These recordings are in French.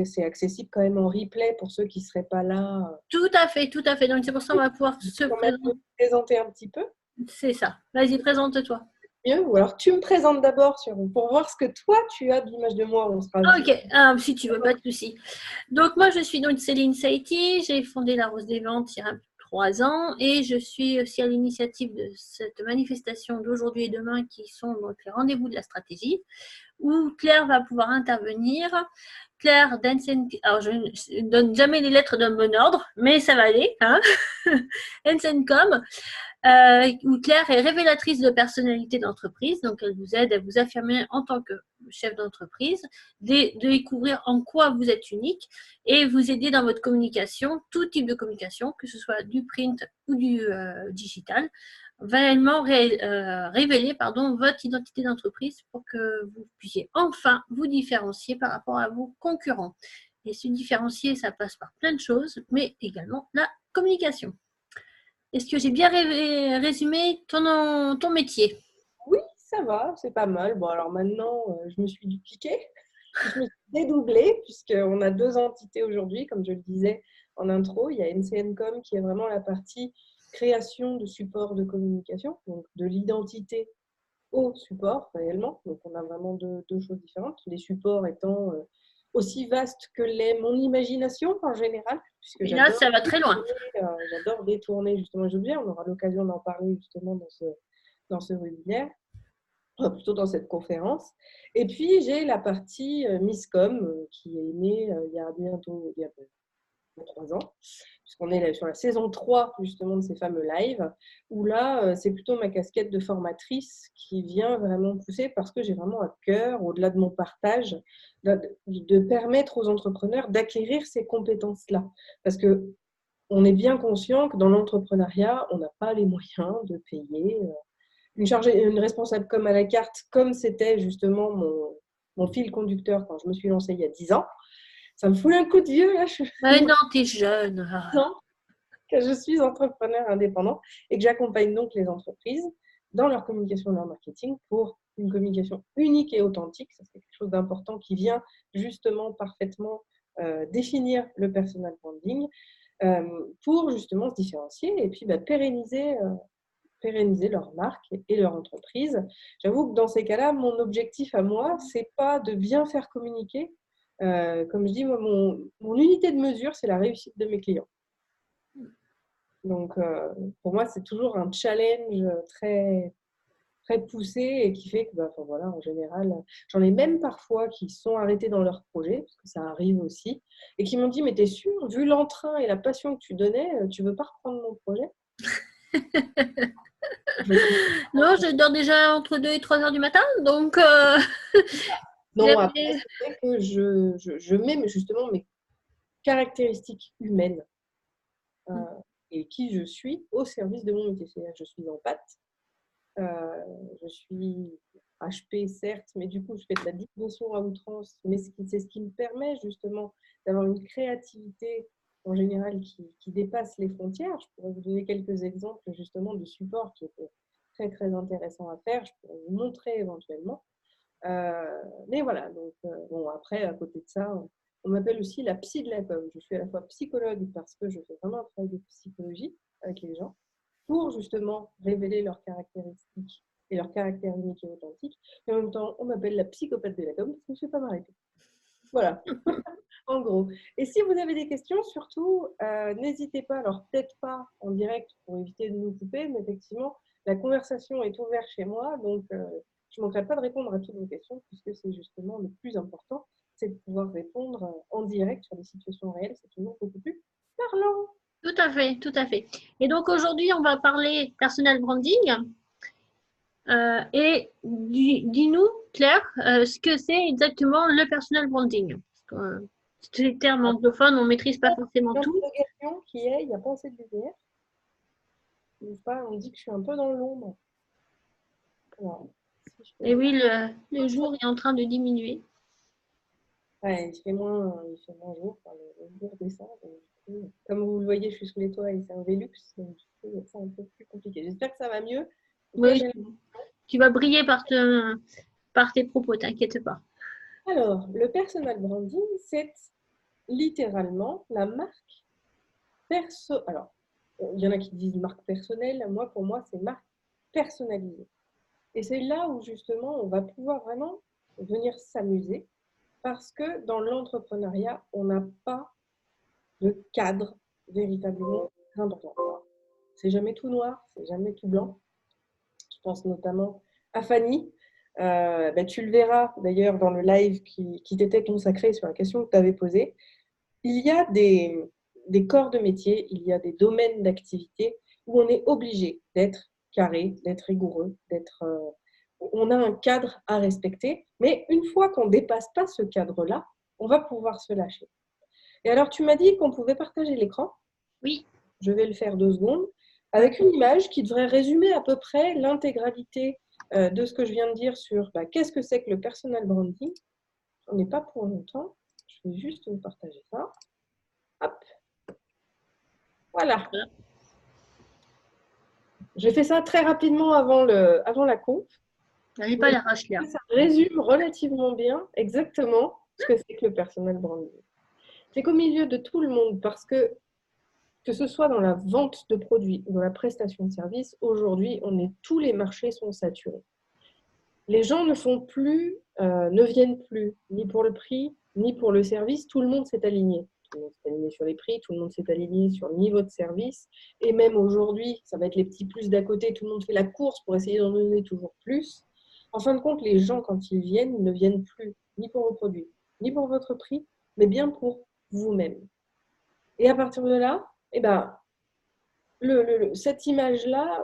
c'est accessible quand même en replay pour ceux qui ne seraient pas là. Tout à fait, tout à fait. Donc, c'est pour ça qu'on va pouvoir se présenter un petit peu. C'est ça. Vas-y, présente-toi. Mieux, ou alors tu me présentes d'abord pour voir ce que toi tu as d'image de moi. On sera ok, si tu veux, pas de souci. Donc moi je suis donc Céline Saïti, j'ai fondé la Rose des Ventes il y a 3 ans et je suis aussi à l'initiative de cette manifestation d'aujourd'hui et demain qui sont donc les rendez-vous de la stratégie où Claire va pouvoir intervenir. Claire Densen, alors je ne donne jamais les lettres d'un bon ordre, mais ça va aller, hein. Densencom, où Claire est révélatrice de personnalité d'entreprise, donc elle vous aide à vous affirmer en tant que chef d'entreprise, de découvrir en quoi vous êtes unique et vous aider dans votre communication, tout type de communication, que ce soit du print ou du digital, réellement révéler votre identité d'entreprise pour que vous puissiez enfin vous différencier par rapport à vos concurrents. Et se différencier, ça passe par plein de choses, mais également la communication. Est-ce que j'ai bien résumé ton métier? Oui, ça va, c'est pas mal. Bon, alors maintenant, je me suis dupliquée, je me suis dédoublée, puisqu'on a 2 entités aujourd'hui, comme je le disais en intro. Il y a NCNcom qui est vraiment la partie création de supports de communication, donc de l'identité au support réellement. Donc on a vraiment deux choses différentes, les supports étant aussi vastes que l'est mon imagination en général. Et là, ça va très loin. J'adore détourner justement les objets. On aura l'occasion d'en parler justement dans ce webinaire, plutôt dans cette conférence. Et puis j'ai la partie Misscom qui est née il y a bientôt 3 ans, puisqu'on est sur la saison 3 justement de ces fameux lives, où là, c'est plutôt ma casquette de formatrice qui vient vraiment pousser parce que j'ai vraiment à cœur, au-delà de mon partage, de permettre aux entrepreneurs d'acquérir ces compétences-là. Parce qu'on est bien conscient que dans l'entrepreneuriat, on n'a pas les moyens de payer une responsable com à la carte, comme c'était justement mon fil conducteur quand je me suis lancée il y a 10 ans. Ça me fout un coup de vieux, là. Mais non, t'es jeune. Non, que je suis entrepreneur indépendant et que j'accompagne donc les entreprises dans leur communication et leur marketing pour une communication unique et authentique. Ça, c'est quelque chose d'important qui vient justement parfaitement définir le personal branding pour justement se différencier et puis pérenniser leur marque et leur entreprise. J'avoue que dans ces cas-là, mon objectif à moi, c'est pas de bien faire communiquer. Comme je dis, moi, mon unité de mesure, c'est la réussite de mes clients. Donc, pour moi, c'est toujours un challenge très, très poussé et qui fait que, voilà, en général, j'en ai même parfois qui sont arrêtés dans leur projet, parce que ça arrive aussi, et qui m'ont dit, mais t'es sûr, vu l'entrain et la passion que tu donnais, tu veux pas reprendre mon projet? Non, je dors déjà entre 2 et 3 heures du matin, donc… Non, après, c'est vrai que je mets justement mes caractéristiques humaines et qui je suis au service de mon métier. C'est-à-dire que je suis en pâte, je suis HP certes, mais du coup je fais de la dimension à outrance, mais c'est ce qui me permet justement d'avoir une créativité en général qui dépasse les frontières. Je pourrais vous donner quelques exemples justement de supports qui étaient très très intéressants à faire, je pourrais vous montrer éventuellement. Mais voilà, donc bon, après à côté de ça, on m'appelle aussi la psy de la com. Je suis à la fois psychologue parce que je fais vraiment un travail de psychologie avec les gens pour justement révéler leurs caractéristiques et leur caractère unique et authentique. Et en même temps, on m'appelle la psychopathe de la com parce que je ne sais pas m'arrêter. Voilà, en gros. Et si vous avez des questions, surtout, n'hésitez pas, alors peut-être pas en direct pour éviter de nous couper, mais effectivement, la conversation est ouverte chez moi, donc je ne manquerai pas de répondre à toutes vos questions, puisque c'est justement le plus important, c'est de pouvoir répondre en direct sur des situations réelles, c'est toujours beaucoup plus parlant. Tout à fait, tout à fait. Et donc aujourd'hui, on va parler personal branding. Et dis-nous, Claire, ce que c'est exactement le personal branding. Parce que, ces termes anglophones, on ne maîtrise pas forcément tout. L'interrogation qui est, il n'y a pas assez de lumière. On dit que je suis un peu dans l'ombre. Et oui, le jour est en train de diminuer. Ouais, il fait moins jour, le jour descend. Donc, comme vous le voyez, je suis sous les toits et c'est un Velux, donc c'est un peu plus compliqué. J'espère que ça va mieux. Oui, tu vas briller par tes propos, t'inquiète pas. Alors, le personal branding, c'est littéralement la marque perso. Alors, il y en a qui disent marque personnelle. Moi, pour moi, c'est marque personnalisée. Et c'est là où justement, on va pouvoir vraiment venir s'amuser parce que dans l'entrepreneuriat, on n'a pas de cadre véritablement important. C'est jamais tout noir, c'est jamais tout blanc. Je pense notamment à Fanny. Tu le verras d'ailleurs dans le live qui t'était consacré sur la question que tu avais posée. Il y a des corps de métier, il y a des domaines d'activité où on est obligé d'être carré, d'être rigoureux, on a un cadre à respecter, mais une fois qu'on ne dépasse pas ce cadre-là, on va pouvoir se lâcher. Et alors, tu m'as dit qu'on pouvait partager l'écran. Oui. Je vais le faire 2 secondes, avec une image qui devrait résumer à peu près l'intégralité de ce que je viens de dire sur qu'est-ce que c'est que le personal branding. On n'est pas pour longtemps. Je vais juste vous partager ça. Hop. Voilà. J'ai fait ça très rapidement avant la conf. N'allez pas l'arracher là. Ça résume relativement bien exactement ce que c'est que le personal branding. C'est qu'au milieu de tout le monde, parce que ce soit dans la vente de produits ou dans la prestation de services, aujourd'hui, tous les marchés sont saturés. Les gens ne viennent plus, ni pour le prix, ni pour le service. Tout le monde s'est aligné. Tout le monde s'est aligné sur les prix, tout le monde s'est aligné sur le niveau de service. Et même aujourd'hui, ça va être les petits plus d'à côté. Tout le monde fait la course pour essayer d'en donner toujours plus. En fin de compte, les gens, quand ils ne viennent plus ni pour vos produits, ni pour votre prix, mais bien pour vous-même. Et à partir de là, cette image-là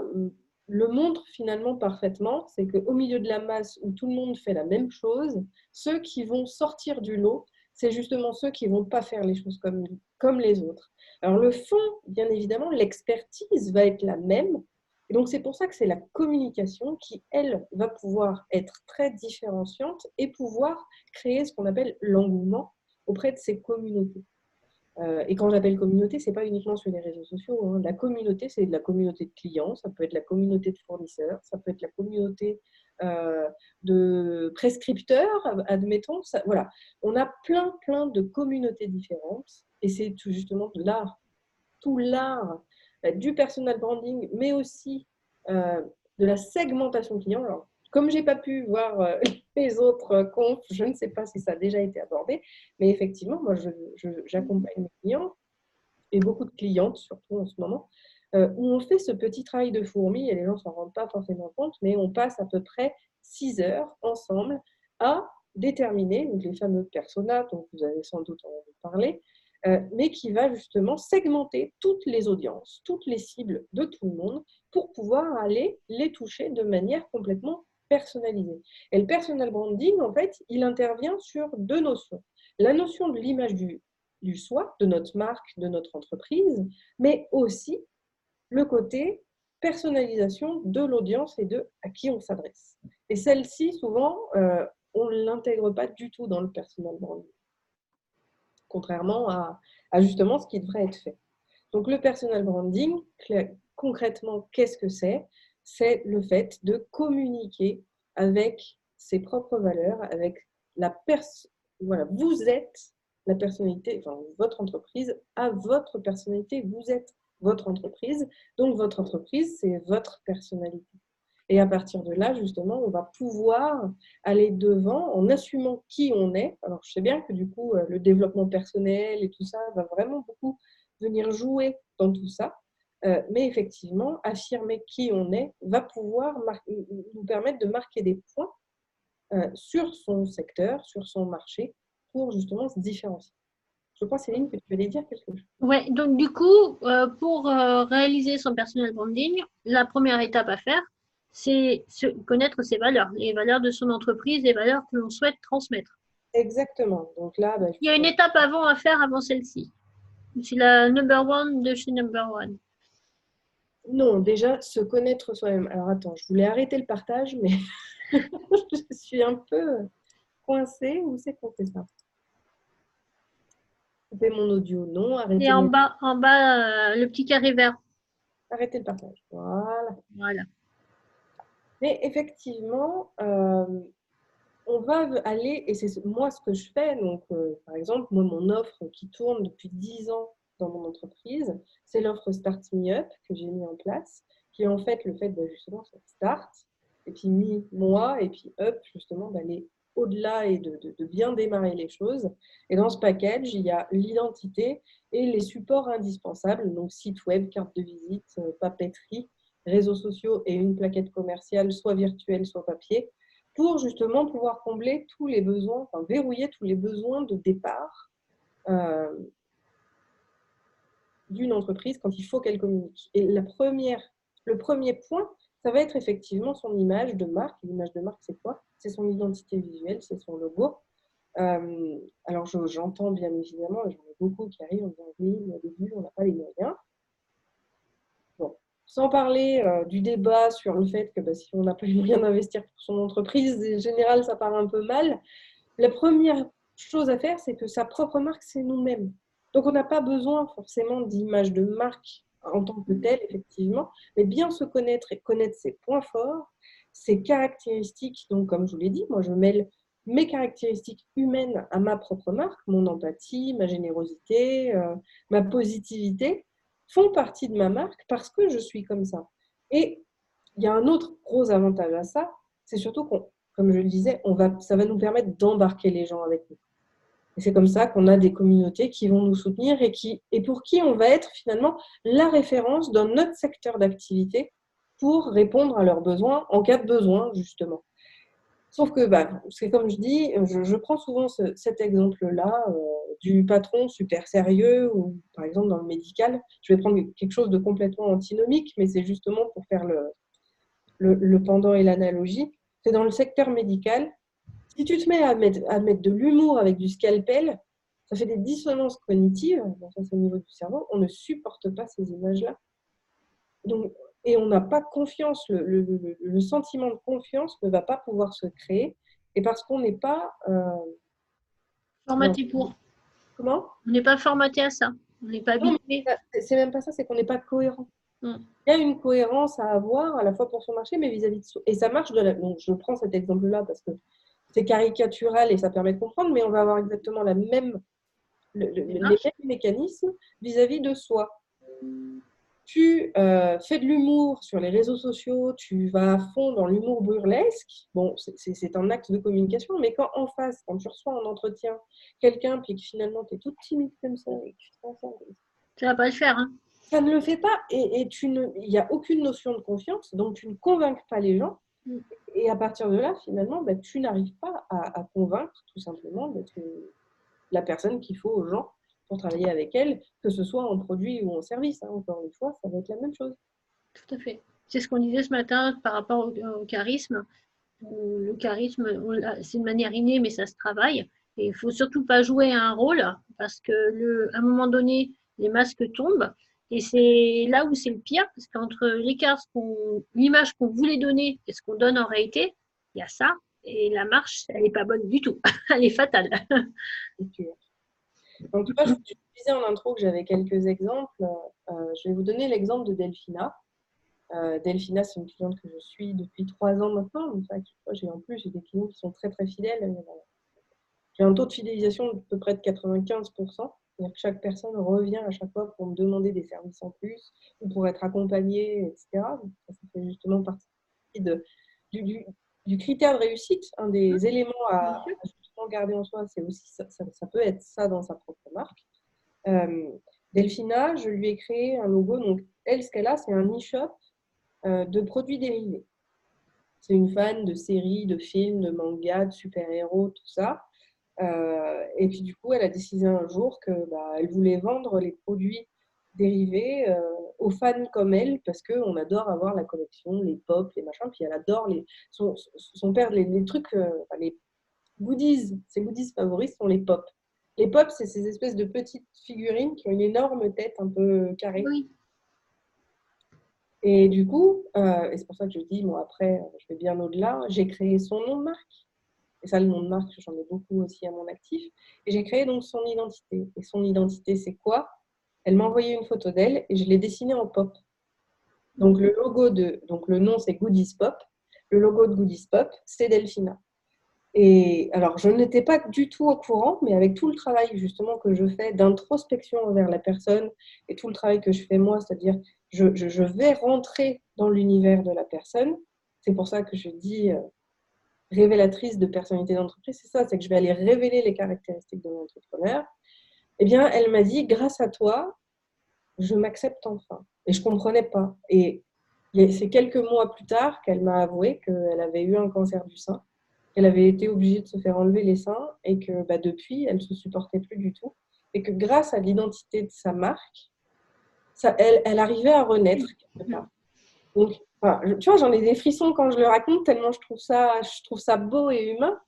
le montre finalement parfaitement, c'est qu'au milieu de la masse où tout le monde fait la même chose, ceux qui vont sortir du lot, c'est justement ceux qui ne vont pas faire les choses comme les autres. Alors le fond, bien évidemment, l'expertise va être la même. Et donc c'est pour ça que c'est la communication qui, elle, va pouvoir être très différenciante et pouvoir créer ce qu'on appelle l'engouement auprès de ces communautés. Et quand j'appelle communauté, ce n'est pas uniquement sur les réseaux sociaux. Hein. La communauté, c'est de la communauté de clients, ça peut être la communauté de fournisseurs, ça peut être la communauté de prescripteurs, admettons. Ça, voilà. On a plein de communautés différentes. Et c'est tout justement tout l'art du personal branding, mais aussi de la segmentation client. Alors, comme je n'ai pas pu voir les autres confs, je ne sais pas si ça a déjà été abordé, mais effectivement, moi, j'accompagne mes clients et beaucoup de clientes, surtout en ce moment, où on fait ce petit travail de fourmi et les gens ne s'en rendent pas forcément compte, mais on passe à peu près 6 heures ensemble à déterminer, donc les fameux personas dont vous avez sans doute entendu parler, mais qui va justement segmenter toutes les audiences, toutes les cibles de tout le monde pour pouvoir aller les toucher de manière complètement personnalisée. Et le personal branding, en fait, il intervient sur 2 notions. La notion de l'image du soi, de notre marque, de notre entreprise, mais aussi le côté personnalisation de l'audience et de à qui on s'adresse. Et celle-ci, souvent, on ne l'intègre pas du tout dans le personal branding, contrairement à justement ce qui devrait être fait. Donc le personal branding, concrètement, qu'est-ce que c'est? C'est le fait de communiquer avec ses propres valeurs, avec la personne. Voilà, vous êtes la personnalité, enfin votre entreprise a votre personnalité, vous êtes votre entreprise, donc votre entreprise, c'est votre personnalité. Et à partir de là, justement, on va pouvoir aller devant en assumant qui on est. Alors, je sais bien que du coup, le développement personnel et tout ça va vraiment beaucoup venir jouer dans tout ça. Mais effectivement, affirmer qui on est va pouvoir nous permettre de marquer des points sur son secteur, sur son marché, pour justement se différencier. Je crois, Céline, que tu allais dire quelque chose. Ouais, donc du coup, pour réaliser son personal branding, la première étape à faire, c'est connaître ses valeurs, les valeurs de son entreprise, les valeurs que l'on souhaite transmettre. Exactement. Donc là, Il y a une étape avant à faire avant celle-ci. C'est la number one de chez number one. non, déjà, se connaître soi-même. Alors attends, je voulais arrêter le partage, mais je suis un peu coincée. Où c'est qu'on fait ça? Couper mon audio, non. Et en bas, le petit carré vert. Arrêter le partage. Voilà. Voilà. Mais effectivement, on va aller, et c'est moi ce que je fais, donc par exemple, moi mon offre qui tourne depuis 10 ans dans mon entreprise, c'est l'offre Start Me Up que j'ai mis en place, qui est en fait le fait justement start, et puis moi, et puis up, justement, d'aller au-delà et de bien démarrer les choses. Et dans ce package, il y a l'identité et les supports indispensables, donc site web, carte de visite, papeterie, réseaux sociaux et une plaquette commerciale, soit virtuelle, soit papier, pour justement pouvoir combler tous les besoins, enfin verrouiller tous les besoins de départ d'une entreprise quand il faut qu'elle communique. Et le premier point, ça va être effectivement son image de marque. L'image de marque, c'est quoi? C'est son identité visuelle, c'est son logo. Alors, j'entends bien évidemment, et j'en ai beaucoup qui arrivent en disant oui, mais au début, on n'a pas les moyens. Bon. Sans parler du débat sur le fait que si on n'a pas les moyens d'investir pour son entreprise, en général, ça part un peu mal. La première chose à faire, c'est que sa propre marque, c'est nous-mêmes. Donc, on n'a pas besoin forcément d'image de marque en tant que telle, effectivement, mais bien se connaître et connaître ses points forts, ses caractéristiques. Donc, comme je vous l'ai dit, moi, je mêle mes caractéristiques humaines à ma propre marque, mon empathie, ma générosité, ma positivité, font partie de ma marque parce que je suis comme ça. Et il y a un autre gros avantage à ça, c'est surtout comme je le disais, ça va nous permettre d'embarquer les gens avec nous. Et c'est comme ça qu'on a des communautés qui vont nous soutenir et pour qui on va être finalement la référence dans notre secteur d'activité pour répondre à leurs besoins en cas de besoin, justement. Sauf que, c'est comme je dis, je prends souvent cet exemple-là du patron super sérieux ou, par exemple, dans le médical, je vais prendre quelque chose de complètement antinomique, mais c'est justement pour faire le pendant et l'analogie. C'est dans le secteur médical. Si tu te mets à mettre de l'humour avec du scalpel, ça fait des dissonances cognitives, ça c'est au niveau du cerveau, on ne supporte pas ces images-là. Donc, et on n'a pas confiance, le sentiment de confiance ne va pas pouvoir se créer, et parce qu'on n'est pas... formaté pour. Comment? On n'est pas formaté à ça. On n'est pas habitué. C'est même pas ça, c'est qu'on n'est pas cohérent. Il y a une cohérence à avoir à la fois pour son marché, mais vis-à-vis de soi. Et ça marche donc, je prends cet exemple-là parce que c'est caricatural et ça permet de comprendre, mais on va avoir exactement les mêmes mécanismes vis-à-vis de soi. Tu fais de l'humour sur les réseaux sociaux, tu vas à fond dans l'humour burlesque. Bon, c'est un acte de communication, mais quand en face, quand tu reçois en entretien quelqu'un, puis que finalement tu es toute timide comme ça, et que tu te rends compte, ça ne va pas le faire. Hein. Ça ne le fait pas, et il n'y a aucune notion de confiance, donc tu ne convaincs pas les gens. Et à partir de là, finalement, tu n'arrives pas à convaincre, tout simplement, d'être la personne qu'il faut aux gens pour travailler avec elle, que ce soit en produit ou en service. Hein. Encore une fois, ça va être la même chose. Tout à fait. C'est ce qu'on disait ce matin par rapport au charisme. Le charisme, c'est une manière innée, mais ça se travaille. Et il ne faut surtout pas jouer un rôle parce qu'à un moment donné, les masques tombent. Et c'est là où c'est le pire, parce qu'entre l'écart, l'image qu'on voulait donner et ce qu'on donne en réalité, il y a ça. Et la marche, elle n'est pas bonne du tout. Elle est fatale. En tout cas, je disais en intro que j'avais quelques exemples. Je vais vous donner l'exemple de Delphina. Delphina, c'est une cliente que je suis depuis 3 ans maintenant. J'ai des clients qui sont très très fidèles. J'ai un taux de fidélisation de peu près de 95%. C'est-à-dire que chaque personne revient à chaque fois pour me demander des services en plus ou pour être accompagnée, etc. Donc, ça fait justement partie du critère de réussite. Un des éléments à justement garder en soi, c'est aussi ça peut être ça dans sa propre marque. Delphina, je lui ai créé un logo. Donc, elle, ce qu'elle a, c'est un e-shop de produits dérivés. C'est une fan de séries, de films, de mangas, de super-héros, tout ça. Et puis du coup, elle a décidé un jour qu'elle voulait vendre les produits dérivés aux fans comme elle, parce qu'on adore avoir la collection, les pop, les machins, puis elle adore son père, les trucs, les goodies, ses goodies favoris sont les pop. Les pop, c'est ces espèces de petites figurines qui ont une énorme tête un peu carrée. Oui. Et du coup, et c'est pour ça que je dis, moi après, je vais bien au-delà, j'ai créé son nom de marque. Et ça, le nom de marque, j'en ai beaucoup aussi à mon actif. Et j'ai créé donc son identité. Et son identité, c'est quoi? Elle m'a envoyé une photo d'elle et je l'ai dessinée en pop. Donc le nom, c'est Goodies Pop. Le logo de Goodies Pop, c'est Delphina. Et alors, je n'étais pas du tout au courant, mais avec tout le travail justement que je fais d'introspection envers la personne et tout le travail que je fais moi, c'est-à-dire je vais rentrer dans l'univers de la personne. C'est pour ça que je dis révélatrice de personnalité d'entreprise, c'est ça, c'est que je vais aller révéler les caractéristiques de l'entrepreneur. Eh bien, elle m'a dit, grâce à toi, je m'accepte enfin. Et je ne comprenais pas. Et c'est quelques mois plus tard qu'elle m'a avoué qu'elle avait eu un cancer du sein, qu'elle avait été obligée de se faire enlever les seins et que depuis, elle ne se supportait plus du tout. Et que grâce à l'identité de sa marque, elle arrivait à renaître quelque part. Donc, enfin, tu vois, j'en ai des frissons quand je le raconte, tellement je trouve ça beau et humain.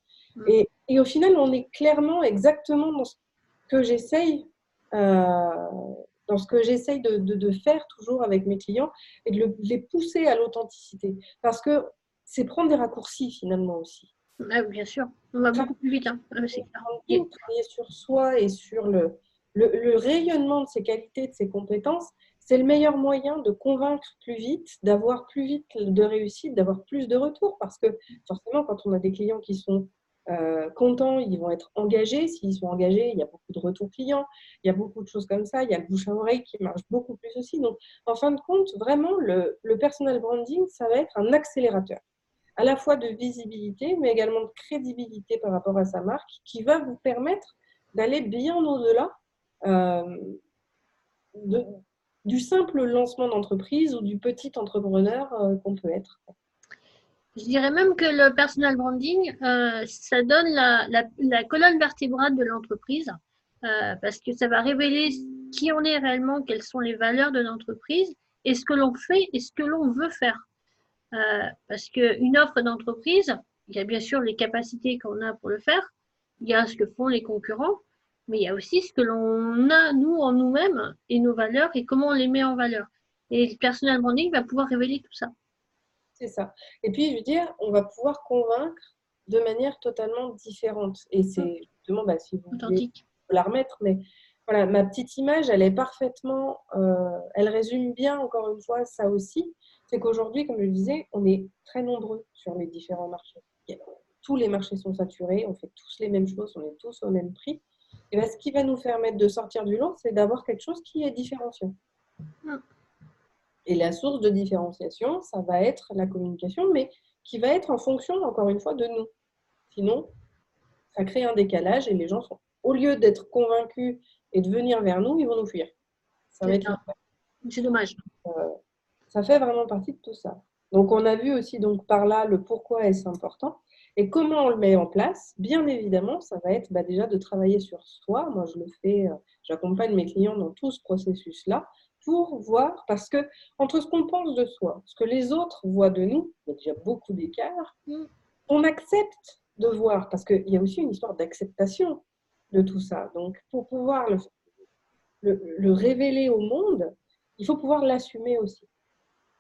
Et au final, on est clairement exactement dans ce que j'essaye de faire toujours avec mes clients et de les pousser à l'authenticité. Parce que c'est prendre des raccourcis finalement aussi. Ah, bien sûr, on va beaucoup plus vite. Hein. C'est clair. Travailler sur soi et sur le rayonnement de ses qualités, de ses compétences, c'est le meilleur moyen de convaincre plus vite, d'avoir plus vite de réussite, d'avoir plus de retours. Parce que forcément, quand on a des clients qui sont contents, ils vont être engagés. S'ils sont engagés, il y a beaucoup de retours clients, il y a beaucoup de choses comme ça. Il y a le bouche à oreille qui marche beaucoup plus aussi. Donc, en fin de compte, vraiment, le personal branding, ça va être un accélérateur à la fois de visibilité, mais également de crédibilité par rapport à sa marque, qui va vous permettre d'aller bien au-delà du simple lancement d'entreprise ou du petit entrepreneur qu'on peut être. Je dirais même que le personal branding, ça donne la colonne vertébrale de l'entreprise parce que ça va révéler qui on est réellement, quelles sont les valeurs de l'entreprise et ce que l'on fait et ce que l'on veut faire. Parce qu'une offre d'entreprise, il y a bien sûr les capacités qu'on a pour le faire, il y a ce que font les concurrents, mais il y a aussi ce que l'on a, nous, en nous-mêmes, et nos valeurs, et comment on les met en valeur. Et le personal branding va pouvoir révéler tout ça. C'est ça. Et puis, je veux dire, on va pouvoir convaincre de manière totalement différente. Et c'est justement, si vous voulez la remettre, mais voilà, ma petite image, elle est parfaitement, elle résume bien, encore une fois, ça aussi. C'est qu'aujourd'hui, comme je le disais, on est très nombreux sur les différents marchés. Tous les marchés sont saturés, on fait tous les mêmes choses, on est tous au même prix. Et bien, ce qui va nous permettre de sortir du lot, c'est d'avoir quelque chose qui est différenciant. Et la source de différenciation, ça va être la communication, mais qui va être en fonction, encore une fois, de nous. Sinon, ça crée un décalage et les gens sont, au lieu d'être convaincus et de venir vers nous, ils vont nous fuir. Ça va être c'est dommage. Ça fait vraiment partie de tout ça. Donc, on a vu aussi donc, par là le pourquoi est-ce important et comment on le met en place. Bien évidemment, ça va être déjà de travailler sur soi. Moi, je le fais, j'accompagne mes clients dans tout ce processus-là pour voir, parce que entre ce qu'on pense de soi, ce que les autres voient de nous, il y a déjà beaucoup d'écart, on accepte de voir, parce qu'il y a aussi une histoire d'acceptation de tout ça. Donc, pour pouvoir le révéler au monde, il faut pouvoir l'assumer aussi.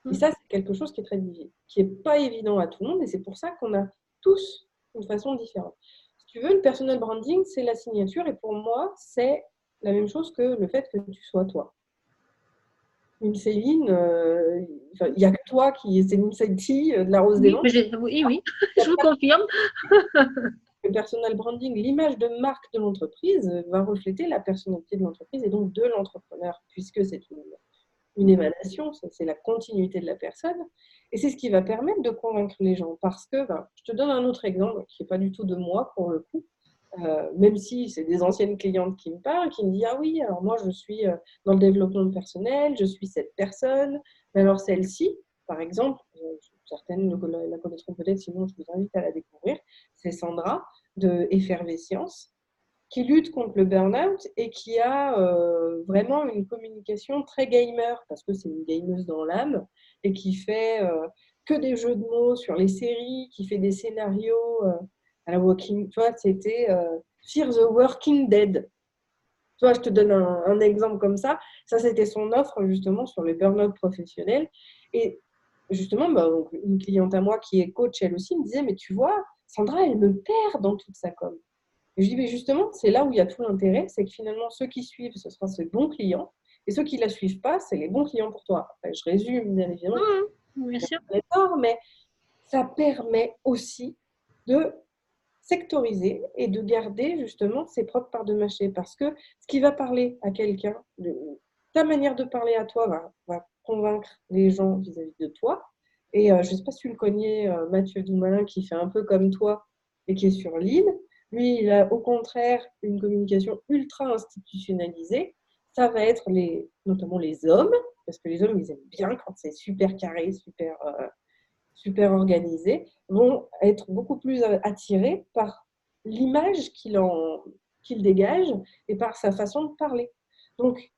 Et ça, c'est quelque chose qui est très qui n'est pas évident à tout le monde, et c'est pour ça qu'on a tous une façon différente. Si tu veux, le personal branding, c'est la signature, et pour moi, c'est la même chose que le fait que tu sois toi. Une Céline, il n'y a que toi qui est Céline Saïti de la Rose des Vents. Oui, je vous confirme. Le personal branding, l'image de marque de l'entreprise, va refléter la personnalité de l'entreprise et donc de l'entrepreneur, puisque c'est une émanation, c'est la continuité de la personne. Et c'est ce qui va permettre de convaincre les gens. Parce que, je te donne un autre exemple qui n'est pas du tout de moi pour le coup, même si c'est des anciennes clientes qui me parlent, qui me disent « Ah oui, alors moi je suis dans le développement personnel, je suis cette personne, mais alors celle-ci, par exemple, certaines la connaîtront peut-être, sinon je vous invite à la découvrir, c'est Sandra de Effervescience, qui lutte contre le burn-out et qui a vraiment une communication très gamer, parce que c'est une gameuse dans l'âme, et qui fait que des jeux de mots sur les séries, qui fait des scénarios à la Walking... Tu vois, c'était Fear the Walking Dead. Tu vois, je te donne un exemple comme ça. Ça, c'était son offre, justement, sur le burn-out professionnel. Et justement, une cliente à moi qui est coach, elle aussi, me disait « Mais tu vois, Sandra, elle me perd dans toute sa com. » Et je dis, mais justement, c'est là où il y a tout l'intérêt, c'est que finalement, ceux qui suivent, ce sera ces bons clients, et ceux qui ne la suivent pas, c'est les bons clients pour toi. Enfin, je résume, bien évidemment, bien sûr. mais ça permet aussi de sectoriser et de garder justement ses propres parts de marché. Parce que ce qui va parler à quelqu'un, ta manière de parler à toi va convaincre les gens vis-à-vis de toi. Et je ne sais pas si tu le connais, Mathieu Dumoulin, qui fait un peu comme toi et qui est sur l'île. Lui, il a au contraire une communication ultra institutionnalisée. Ça va être notamment les hommes, parce que les hommes, ils aiment bien quand c'est super carré, super organisé, vont être beaucoup plus attirés par l'image qu'il dégage et par sa façon de parler. Donc,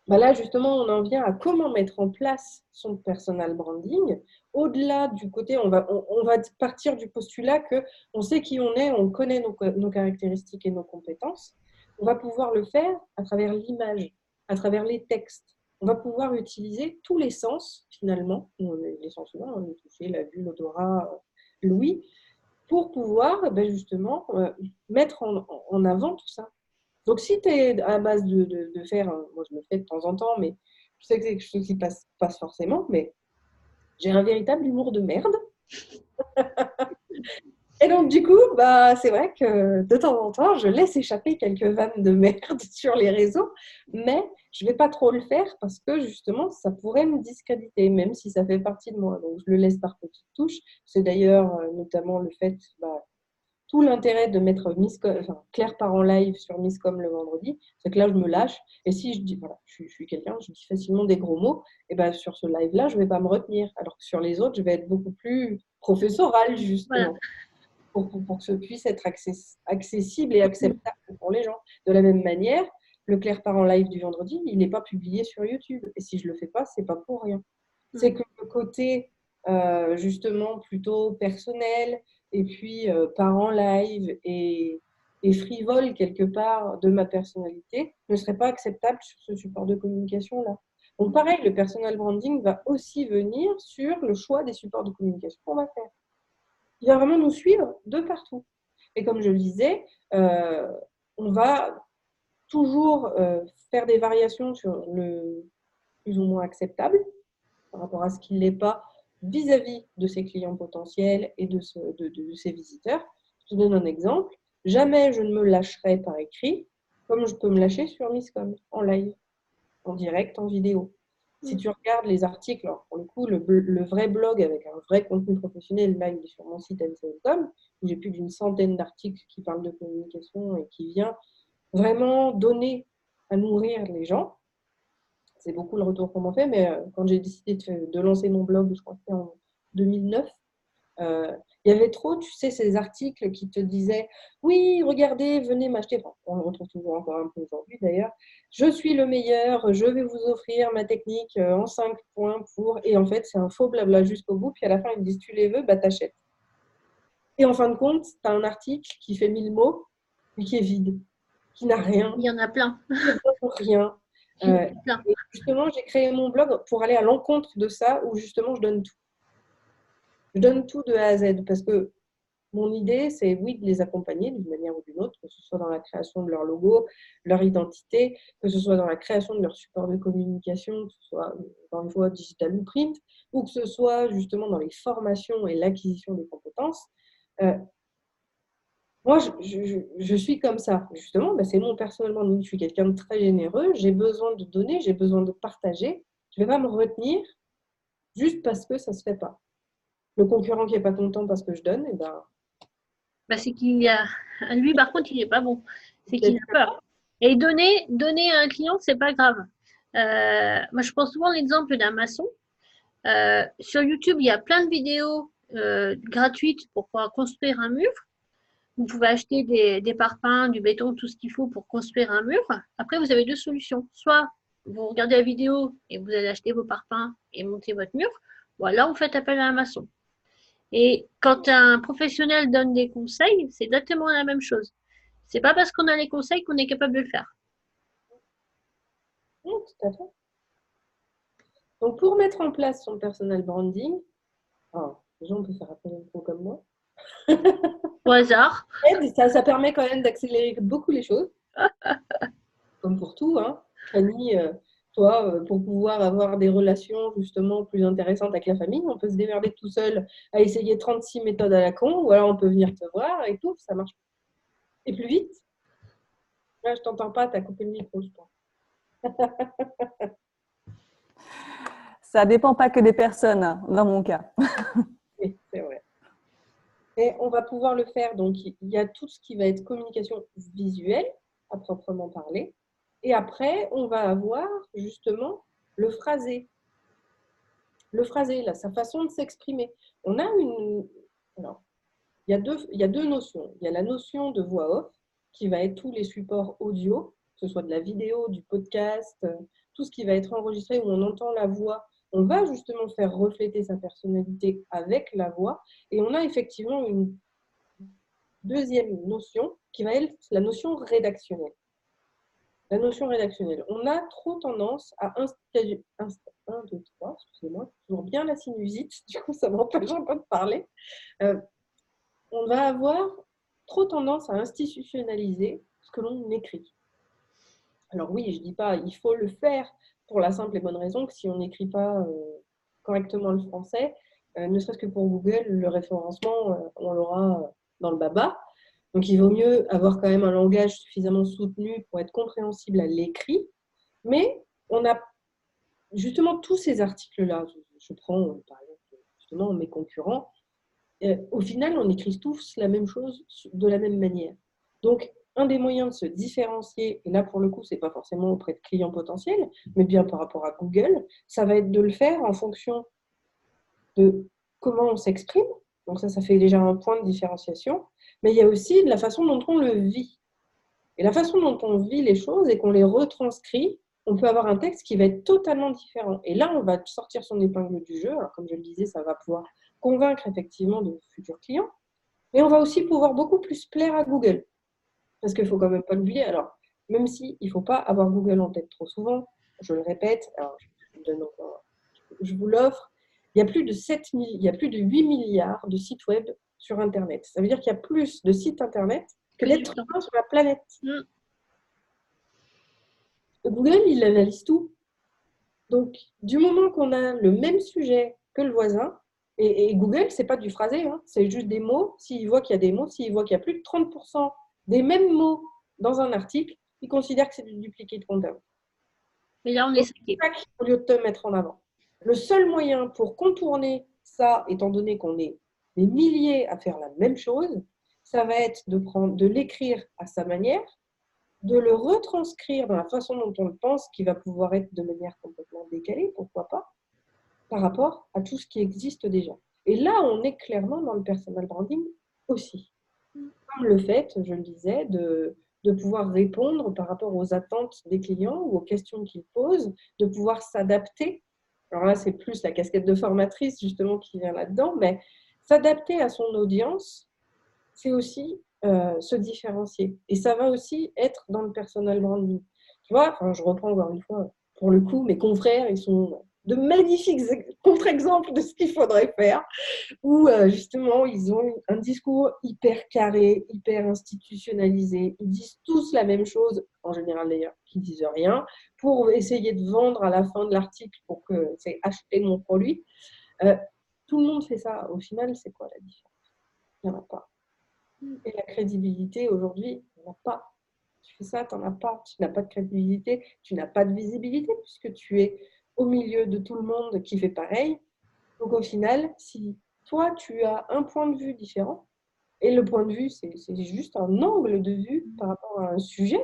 bah là, justement, on en vient à comment mettre en place son personal branding. Au-delà du côté, on va partir du postulat qu'on sait qui on est, on connaît nos caractéristiques et nos compétences. On va pouvoir le faire à travers l'image, à travers les textes. On va pouvoir utiliser tous les sens, finalement, les sens humains, le toucher, la vue, l'odorat, l'ouïe, pour pouvoir justement mettre en avant tout ça. Donc, si tu es à base de faire, moi je le fais de temps en temps, mais je sais que c'est quelque chose qui passe forcément, mais j'ai un véritable humour de merde. Et donc, du coup, c'est vrai que de temps en temps, je laisse échapper quelques vannes de merde sur les réseaux, mais je ne vais pas trop le faire parce que justement, ça pourrait me discréditer, même si ça fait partie de moi. Donc, je le laisse par petites touches. C'est d'ailleurs notamment le fait, tout l'intérêt de mettre Claire part en live sur Misscom le vendredi, c'est que là, je me lâche. Et si je dis, voilà, je suis quelqu'un, je dis facilement des gros mots, et sur ce live-là, je ne vais pas me retenir. Alors que sur les autres, je vais être beaucoup plus professorale, justement, pour que ce puisse être accessible et acceptable pour les gens. De la même manière, le Claire part en live du vendredi, il n'est pas publié sur YouTube. Et si je ne le fais pas, ce n'est pas pour rien. C'est que le côté, justement, plutôt personnel, et puis part en live et frivole quelque part de ma personnalité ne serait pas acceptable sur ce support de communication-là. Donc pareil, le personal branding va aussi venir sur le choix des supports de communication qu'on va faire. Il va vraiment nous suivre de partout. Et comme je le disais, on va toujours faire des variations sur le plus ou moins acceptable par rapport à ce qui ne l'est pas vis-à-vis de ses clients potentiels et de ses visiteurs. Je te donne un exemple. Jamais je ne me lâcherai par écrit comme je peux me lâcher sur Misscom, en live, en direct, en vidéo. Si tu regardes les articles, alors pour le coup, le vrai blog avec un vrai contenu professionnel, là, il est sur mon site mcom, où j'ai plus d'une centaine d'articles qui parlent de communication et qui vient vraiment donner à nourrir les gens. C'est beaucoup le retour qu'on m'en fait, mais quand j'ai décidé de lancer mon blog, je crois que c'était en 2009, il y avait trop, tu sais, ces articles qui te disaient « Oui, regardez, venez m'acheter. » Enfin, on le retrouve toujours encore un peu aujourd'hui d'ailleurs. « Je suis le meilleur, je vais vous offrir ma technique en 5 points pour… » Et en fait, c'est un faux blabla jusqu'au bout. Puis à la fin, ils me disent « Tu les veux, t'achètes. » Et en fin de compte, tu as un article qui fait 1000 mots, mais qui est vide, qui n'a rien. Il y en a plein. Qui ne vaut rien. Et justement, j'ai créé mon blog pour aller à l'encontre de ça, où justement, je donne tout. Je donne tout de A à Z, parce que mon idée, c'est oui, de les accompagner d'une manière ou d'une autre, que ce soit dans la création de leur logo, leur identité, que ce soit dans la création de leur support de communication, que ce soit, encore une fois, digital ou print, ou que ce soit justement dans les formations et l'acquisition des compétences. Moi, je suis comme ça. Justement, c'est mon personnellement. Je suis quelqu'un de très généreux. J'ai besoin de donner, j'ai besoin de partager. Je ne vais pas me retenir juste parce que ça ne se fait pas. Le concurrent qui n'est pas content parce que je donne, c'est qu'il y a… Lui, par contre, il n'est pas bon. C'est qu'il a peur. Et donner à un client, c'est pas grave. Moi, je pense souvent l'exemple d'un maçon. Sur YouTube, il y a plein de vidéos gratuites pour pouvoir construire un mur. Vous pouvez acheter des parpaings, du béton, tout ce qu'il faut pour construire un mur. Après, vous avez deux solutions. Soit vous regardez la vidéo et vous allez acheter vos parpaings et monter votre mur. Ou alors, vous faites appel à un maçon. Et quand un professionnel donne des conseils, c'est exactement la même chose. C'est pas parce qu'on a les conseils qu'on est capable de le faire. Oui, tout à fait. Donc, pour mettre en place son personal branding, déjà, on peut faire appel à une pro comme moi. Au hasard. Ça permet quand même d'accélérer beaucoup les choses. Comme pour tout, hein. Fanny, Toi, pour pouvoir avoir des relations justement plus intéressantes avec la famille, on peut se démerder tout seul à essayer 36 méthodes à la con, ou alors on peut venir te voir et tout, ça marche. Et plus vite. Là, je t'entends pas, t'as coupé le micro, je pense. Ça dépend pas que des personnes, hein, dans mon cas. Oui, c'est vrai. Et on va pouvoir le faire. Donc, il y a tout ce qui va être communication visuelle, à proprement parler. Et après, on va avoir justement le phrasé. Le phrasé, là, sa façon de s'exprimer. On a une. Alors, il y a deux notions. Il y a la notion de voix off, qui va être tous les supports audio, que ce soit de la vidéo, du podcast, tout ce qui va être enregistré où on entend la voix. On va justement faire refléter sa personnalité avec la voix. Et on a effectivement une deuxième notion qui va être la notion rédactionnelle. La notion rédactionnelle. On a trop tendance à installer. 1, 2, 3, excusez-moi, toujours bien la sinusite, du coup ça m'empêche un peu de parler. On va avoir trop tendance à institutionnaliser ce que l'on écrit. Alors oui, je ne dis pas, il faut le faire pour la simple et bonne raison que si on n'écrit pas correctement le français, ne serait-ce que pour Google, le référencement, on l'aura dans le baba. Donc il vaut mieux avoir quand même un langage suffisamment soutenu pour être compréhensible à l'écrit. Mais on a justement tous ces articles-là. Je prends par exemple justement mes concurrents. Au final, on écrit tous la même chose de la même manière. Donc, un des moyens de se différencier, et là pour le coup, ce n'est pas forcément auprès de clients potentiels, mais bien par rapport à Google, ça va être de le faire en fonction de comment on s'exprime. Donc ça fait déjà un point de différenciation. Mais il y a aussi de la façon dont on le vit. Et la façon dont on vit les choses et qu'on les retranscrit, on peut avoir un texte qui va être totalement différent. Et là, on va sortir son épingle du jeu. Alors, comme je le disais, ça va pouvoir convaincre effectivement de futurs clients. Mais on va aussi pouvoir beaucoup plus plaire à Google. Parce qu'il ne faut quand même pas l'oublier. Alors, même s'il ne faut pas avoir Google en tête trop souvent, je le répète, alors je vous l'offre, il y a plus de 8 milliards de sites web sur Internet. Ça veut dire qu'il y a plus de sites Internet que d'êtres humains sur la planète. Google, il analyse tout. Donc, du moment qu'on a le même sujet que le voisin, et Google, ce n'est pas du phrasé, hein, c'est juste des mots. S'il voit qu'il y a des mots, s'il voit qu'il y a plus de 30% des mêmes mots dans un article, il considère que c'est du dupliqué de content. Mais là, on est saqué. Au lieu de te mettre en avant. Le seul moyen pour contourner ça, étant donné qu'on est des milliers à faire la même chose, ça va être de l'écrire à sa manière, de le retranscrire dans la façon dont on le pense, qui va pouvoir être de manière complètement décalée, pourquoi pas, par rapport à tout ce qui existe déjà. Et là, on est clairement dans le personal branding aussi. Comme le fait, je le disais, de pouvoir répondre par rapport aux attentes des clients ou aux questions qu'ils posent, de pouvoir s'adapter. Alors là, c'est plus la casquette de formatrice justement qui vient là-dedans, mais s'adapter à son audience, c'est aussi se différencier. Et ça va aussi être dans le personal branding. Tu vois, enfin, je reprends encore une fois, pour le coup, mes confrères, ils sont de magnifiques contre-exemples de ce qu'il faudrait faire, où justement, ils ont un discours hyper carré, hyper institutionnalisé. Ils disent tous la même chose, en général d'ailleurs, qui disent rien, pour essayer de vendre à la fin de l'article pour que c'est acheter mon produit. Tout le monde fait ça. Au final, c'est quoi la différence? Il n'y en a pas. Et la crédibilité, aujourd'hui, il n'y en a pas. Tu fais ça, tu n'en as pas. Tu n'as pas de crédibilité, tu n'as pas de visibilité, puisque tu es au milieu de tout le monde qui fait pareil. Donc au final, si toi, tu as un point de vue différent, et le point de vue, c'est juste un angle de vue par rapport à un sujet,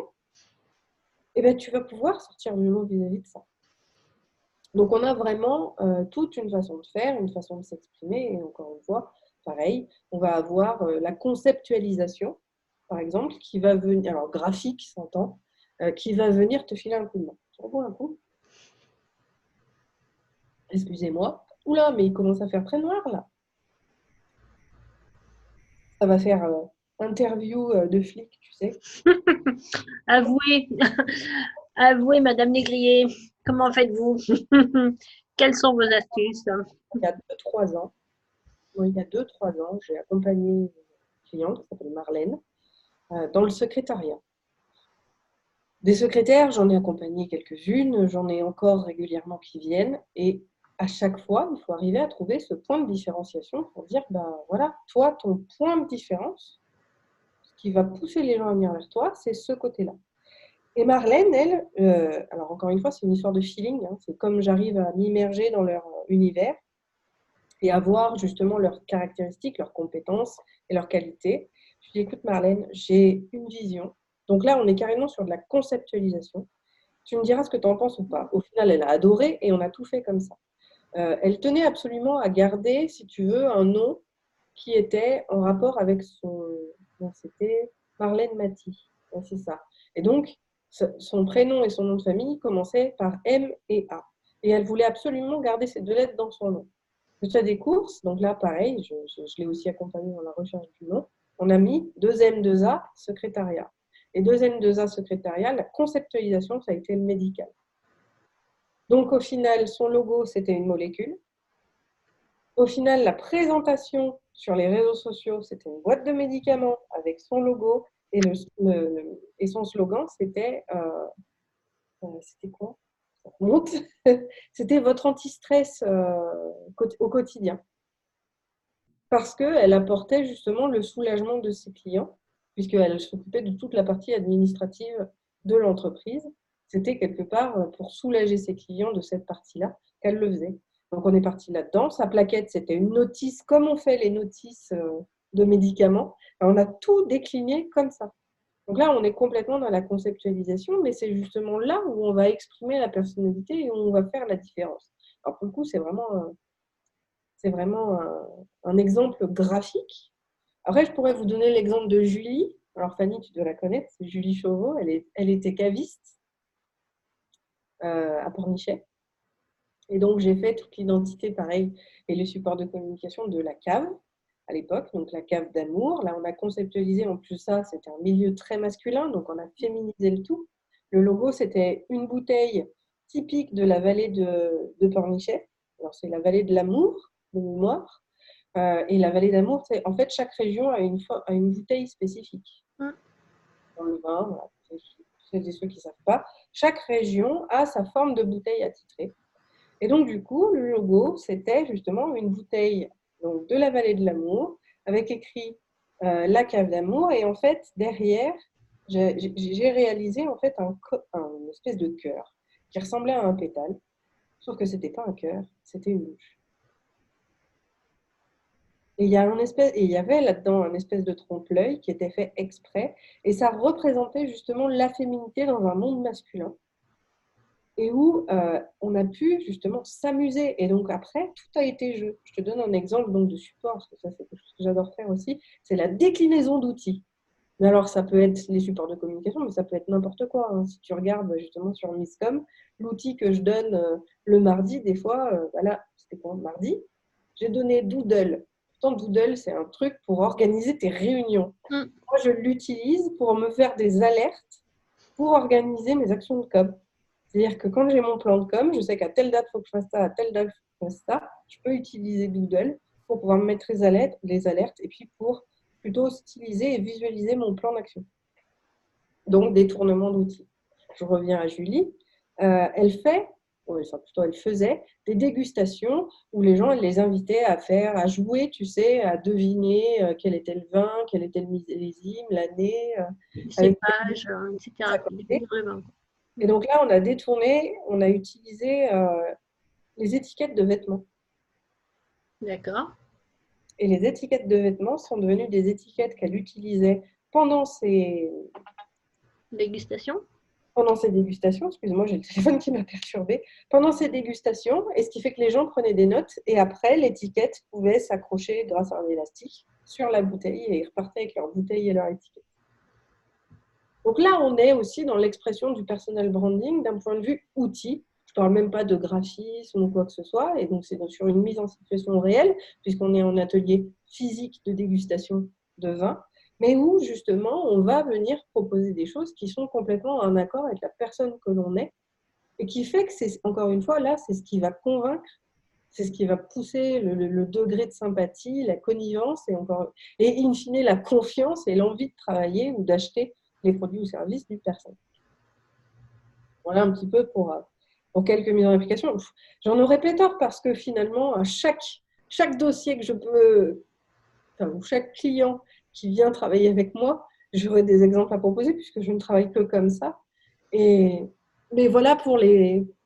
eh ben, tu vas pouvoir sortir du lot vis-à-vis de ça. Donc on a vraiment toute une façon de faire, une façon de s'exprimer, et encore une fois, pareil, on va avoir la conceptualisation, par exemple, qui va venir, alors graphique, s'entend, qui va venir te filer un coup de main. Tu revois un coup? Excusez-moi. Oula, mais il commence à faire très noir là. Ça va faire interview de flic, tu sais. Avouez, avouez, Madame Négrier, comment faites-vous? Quelles sont vos astuces? Il y a 2-3 ans, j'ai accompagné une cliente qui s'appelle Marlène dans le secrétariat. Des secrétaires, j'en ai accompagné quelques-unes, j'en ai encore régulièrement qui viennent. Et à chaque fois, il faut arriver à trouver ce point de différenciation pour dire, ben voilà, toi, ton point de différence, ce qui va pousser les gens à venir vers toi, c'est ce côté-là. Et Marlène, elle, alors encore une fois, c'est une histoire de feeling, hein, c'est comme j'arrive à m'immerger dans leur univers et à voir justement leurs caractéristiques, leurs compétences et leurs qualités. Je dis, écoute Marlène, j'ai une vision. Donc là, on est carrément sur de la conceptualisation. Tu me diras ce que tu en penses ou pas. Au final, elle a adoré et on a tout fait comme ça. Elle tenait absolument à garder, si tu veux, un nom qui était en rapport avec son... C'était Marlène Maty. Ouais, c'est ça. Et donc, son prénom et son nom de famille commençaient par M et A. Et elle voulait absolument garder ces deux lettres dans son nom. Je fais des courses, donc là, pareil, je l'ai aussi accompagnée dans la recherche du nom. On a mis 2M, 2A, secrétariat. Et 2M, 2A, secrétariat, la conceptualisation, ça a été le médical. Donc, au final, son logo, c'était une molécule. Au final, la présentation sur les réseaux sociaux, c'était une boîte de médicaments avec son logo et, et son slogan, c'était quoi? Ça remonte. C'était votre anti-stress au quotidien. Parce qu'elle apportait justement le soulagement de ses clients, puisqu'elle s'occupait de toute la partie administrative de l'entreprise. C'était quelque part pour soulager ses clients de cette partie-là qu'elle le faisait. Donc on est parti là-dedans. Sa plaquette, c'était une notice, comme on fait les notices de médicaments. On a tout décliné comme ça. Donc là, on est complètement dans la conceptualisation, mais c'est justement là où on va exprimer la personnalité et où on va faire la différence. Alors pour le coup, c'est vraiment un exemple graphique. Après, je pourrais vous donner l'exemple de Julie. Alors Fanny, tu dois la connaître, c'est Julie Chauveau. Elle était caviste à Pornichet. Et donc, j'ai fait toute l'identité, pareil, et le support de communication de la cave à l'époque, donc la cave d'amour. Là, on a conceptualisé, en plus ça, c'était un milieu très masculin, donc on a féminisé le tout. Le logo, c'était une bouteille typique de la vallée de Pornichet. Alors, c'est la vallée de l'amour, de mémoire. Et la vallée d'amour, c'est en fait, chaque région a une bouteille spécifique. Dans le vin, voilà, celles et ceux qui ne savent pas, chaque région a sa forme de bouteille attitrée. Et donc, du coup, le logo, c'était justement une bouteille donc, de la vallée de l'amour, avec écrit la cave d'amour. Et en fait, derrière, j'ai réalisé en fait une espèce de cœur qui ressemblait à un pétale, sauf que ce n'était pas un cœur, c'était une louche. Et il y avait là-dedans un espèce de trompe-l'œil qui était fait exprès, et ça représentait justement la féminité dans un monde masculin, et où on a pu justement s'amuser. Et donc après, tout a été jeu. Je te donne un exemple donc, de support, parce que ça c'est quelque chose que j'adore faire aussi, c'est la déclinaison d'outils. Mais alors ça peut être les supports de communication, mais ça peut être n'importe quoi. Hein. Si tu regardes justement sur Misscom, l'outil que je donne le mardi, des fois, voilà, c'était quoi, mardi, j'ai donné Doodle. Pourtant, Doodle, c'est un truc pour organiser tes réunions. Moi, je l'utilise pour me faire des alertes pour organiser mes actions de com. C'est-à-dire que quand j'ai mon plan de com, je sais qu'à telle date, il faut que je fasse ça, à telle date, il faut que je fasse ça. Je peux utiliser Doodle pour pouvoir me mettre les alertes et puis pour plutôt styliser et visualiser mon plan d'action. Donc, détournement d'outils. Je reviens à Julie. Elle faisait des dégustations où les gens, elle les invitait à jouer, tu sais, à deviner quel était le vin, quel était le millésime, l'année. Cépage, etc. Et donc là, on a utilisé les étiquettes de vêtements. D'accord. Et les étiquettes de vêtements sont devenues des étiquettes qu'elle utilisait pendant ses dégustations. Excuse-moi, j'ai le téléphone qui m'a perturbée. Pendant ces dégustations, et ce qui fait que les gens prenaient des notes, et après, l'étiquette pouvait s'accrocher grâce à un élastique sur la bouteille, et ils repartaient avec leur bouteille et leur étiquette. Donc là, on est aussi dans l'expression du personal branding d'un point de vue outil. Je ne parle même pas de graphisme ou quoi que ce soit. Et donc, c'est sur une mise en situation réelle, puisqu'on est en atelier physique de dégustation de vin, mais où, justement, on va venir proposer des choses qui sont complètement en accord avec la personne que l'on est et qui fait que, encore une fois, là, c'est ce qui va convaincre, c'est ce qui va pousser le degré de sympathie, la connivence et in fine, la confiance et l'envie de travailler ou d'acheter les produits ou services d'une personne. Voilà un petit peu pour quelques mises en application. J'en aurais pléthore parce que finalement, à chaque dossier que je peux, enfin, ou chaque client qui vient travailler avec moi, j'aurai des exemples à proposer puisque je ne travaille que comme ça. Mais voilà pour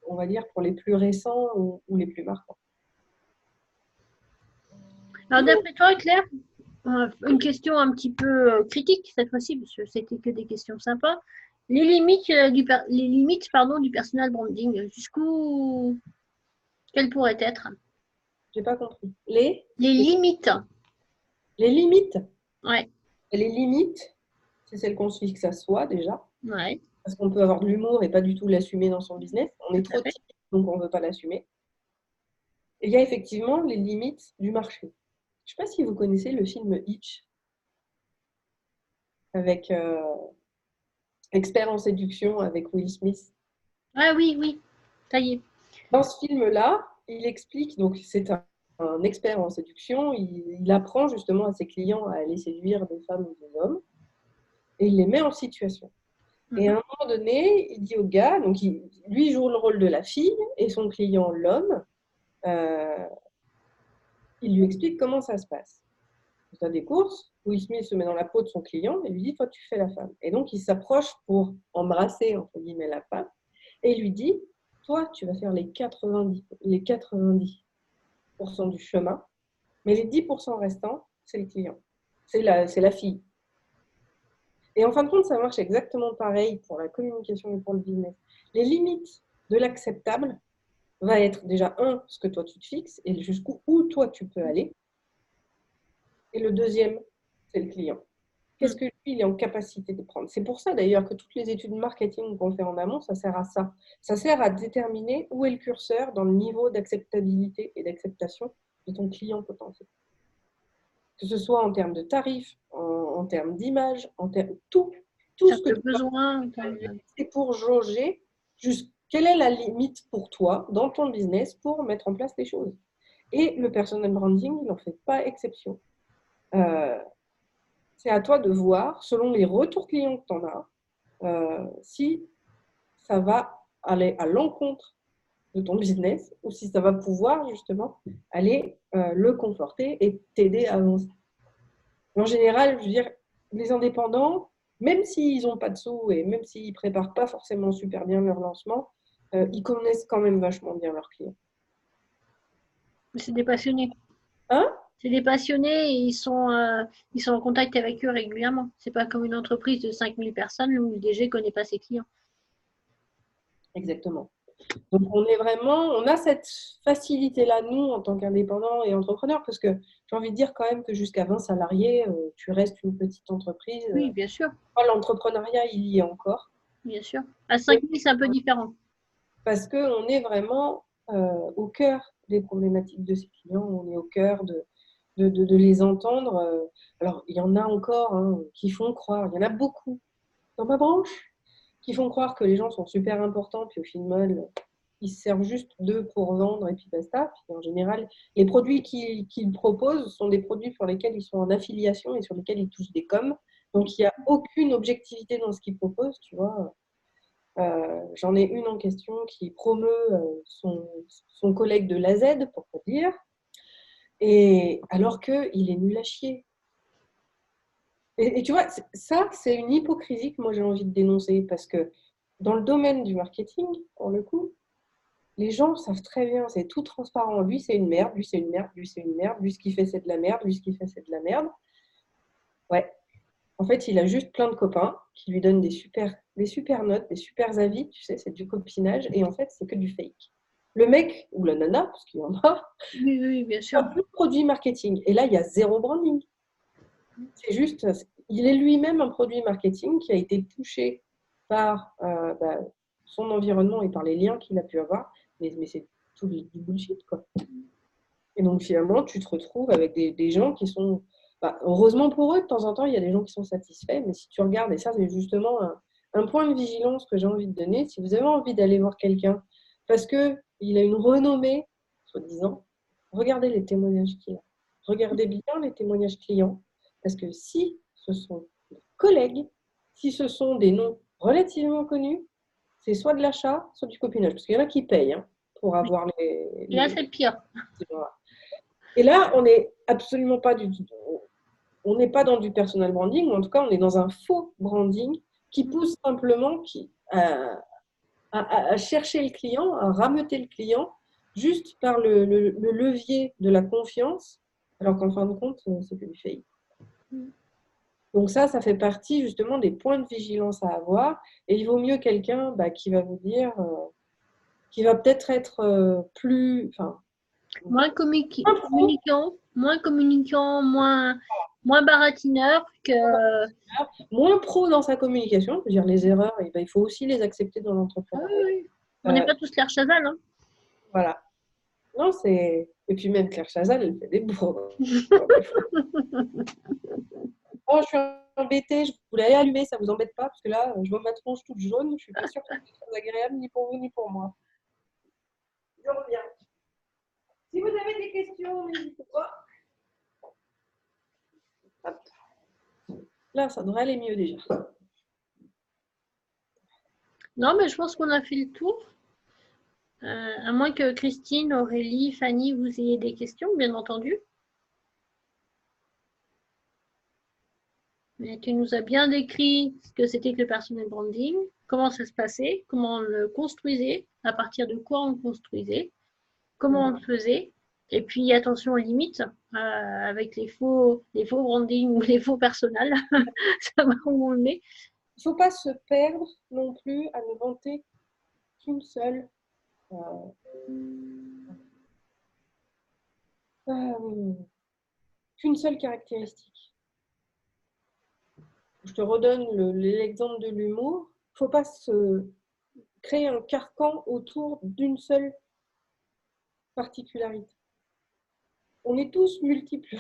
on va dire, pour les plus récents ou les plus marquants. Alors, d'après toi, Claire, une question un petit peu critique cette fois-ci, parce que c'était que des questions sympas. Les limites, les limites pardon, du personal branding, jusqu'où quelles pourraient être? J'ai pas compris. Les limites. Les limites. Ouais, Les limites, c'est celles qu'on se fixe à soi déjà. ouais, Parce qu'on peut avoir de l'humour et pas du tout l'assumer dans son business. On est tout à trop fait. timide, donc on ne veut pas l'assumer. Et il y a effectivement les limites du marché. Je ne sais pas si vous connaissez le film Hitch, avec Expert en séduction avec Will Smith. Ah oui, oui, ça y est. Dans ce film-là, il explique, donc c'est un expert en séduction, il apprend justement à ses clients à aller séduire des femmes ou des hommes, et il les met en situation. Et à un moment donné, il dit au gars, donc lui joue le rôle de la fille, et son client, l'homme, il lui explique comment ça se passe. Il a des courses, Will Smith se met dans la peau de son client et lui dit, toi tu fais la femme. Et donc il s'approche pour embrasser, entre guillemets, la femme, et il lui dit, toi tu vas faire les 90% du chemin, mais les 10% restants, c'est le client, c'est la fille. Et en fin de compte, ça marche exactement pareil pour la communication et pour le business. Les limites de l'acceptable va être déjà, ce que toi tu te fixes et jusqu'où toi tu peux aller. Et le deuxième, c'est le client. Qu'est-ce que lui, il est en capacité de prendre? C'est pour ça d'ailleurs que toutes les études marketing qu'on fait en amont, ça sert à ça. Ça sert à déterminer où est le curseur dans le niveau d'acceptabilité et d'acceptation de ton client potentiel. Que ce soit en termes de tarifs, en termes d'image, en termes tout ce que tu besoin. c'est pour jauger quelle est la limite pour toi dans ton business pour mettre en place des choses. Et le personal branding, il n'en fait pas exception. C'est à toi de voir, selon les retours clients que tu en as, si ça va aller à l'encontre de ton business ou si ça va pouvoir justement aller le conforter et t'aider à avancer. En général, je veux dire, les indépendants, même s'ils n'ont pas de sous et même s'ils ne préparent pas forcément super bien leur lancement, ils connaissent quand même vachement bien leurs clients. C'est des passionnés. Hein? C'est des passionnés et ils sont en contact avec eux régulièrement. C'est pas comme une entreprise de 5000 personnes où le DG ne connaît pas ses clients. Exactement. Donc, on a cette facilité-là, nous, en tant qu'indépendants et entrepreneurs, parce que j'ai envie de dire quand même que jusqu'à 20 salariés, tu restes une petite entreprise. Oui, bien sûr. L'entrepreneuriat, il y est encore. Bien sûr. À 5000, c'est un peu différent. Parce qu'on est vraiment au cœur des problématiques de ces clients, on est au cœur de les entendre. Alors, il y en a encore qui font croire, il y en a beaucoup dans ma branche, qui font croire que les gens sont super importants, puis au final, ils se servent juste d'eux pour vendre et puis basta. Puis en général, les produits qu'ils proposent sont des produits pour lesquels ils sont en affiliation et sur lesquels ils touchent des coms. Donc, il n'y a aucune objectivité dans ce qu'ils proposent, tu vois. J'en ai une en question qui promeut son collègue de l'AZ, pour te dire, et alors qu'il est nul à chier. Et tu vois, ça, c'est une hypocrisie que moi j'ai envie de dénoncer, parce que dans le domaine du marketing, pour le coup, les gens savent très bien, c'est tout transparent. Lui, c'est une merde, lui, c'est une merde, lui, c'est une merde, lui, ce qu'il fait, c'est de la merde, lui, ce qu'il fait, c'est de la merde. Ouais. En fait, il a juste plein de copains qui lui donnent des super notes, des super avis, tu sais, c'est du copinage, et en fait, c'est que du fake. Le mec, ou la nana, parce qu'il y en a, oui, bien sûr. a plus de produit marketing. Et là, il y a zéro branding. C'est juste, il est lui-même un produit marketing qui a été touché par son environnement et par les liens qu'il a pu avoir, mais c'est tout du bullshit, quoi. Et donc, finalement, tu te retrouves avec des gens qui sont... heureusement pour eux, de temps en temps, il y a des gens qui sont satisfaits, mais si tu regardes, et ça, c'est justement un point de vigilance que j'ai envie de donner, si vous avez envie d'aller voir quelqu'un parce qu'il a une renommée, soi-disant, regardez les témoignages qu'il a. Regardez bien les témoignages clients, parce que si ce sont des collègues, si ce sont des noms relativement connus, c'est soit de l'achat, soit du copinage. Parce qu'il y en a qui payent hein, pour avoir Là, c'est pire. Et là, on n'est absolument pas on n'est pas dans du personal branding, ou en tout cas, on est dans un faux branding qui pousse simplement à chercher le client, à rameuter le client, juste par le levier de la confiance, alors qu'en fin de compte, c'est que du fake. Donc ça fait partie justement des points de vigilance à avoir. Et il vaut mieux quelqu'un qui va vous dire, qui va peut-être être plus, moins communicant, moins baratineur que. moins pro dans sa communication. Je veux dire, les erreurs, il faut aussi les accepter dans l'entreprise. Oui. On n'est pas tous Claire Chazal. Hein. Voilà. Non, c'est. Et puis même Claire Chazal, elle fait des bourdes. Oh, je suis embêtée, je voulais aller allumer, ça vous embête pas? Parce que là, je vois ma tronche toute jaune, je suis pas sûre que ce soit très agréable ni pour vous ni pour moi. Je reviens. Si vous avez des questions, n'hésitez pas. Hop. Là, ça devrait aller mieux déjà. Non, mais je pense qu'on a fait le tour. À moins que Christine, Aurélie, Fanny, vous ayez des questions, bien entendu. Mais tu nous as bien décrit ce que c'était que le personal branding, comment ça se passait, comment on le construisait, à partir de quoi on le construisait, comment on le faisait. Et puis attention aux limites avec les faux branding ou les faux personnels, ça va où on le met. Il ne faut pas se perdre non plus à ne vanter qu'une seule caractéristique. Je te redonne l'exemple de l'humour. Il ne faut pas se créer un carcan autour d'une seule particularité. On est tous multiples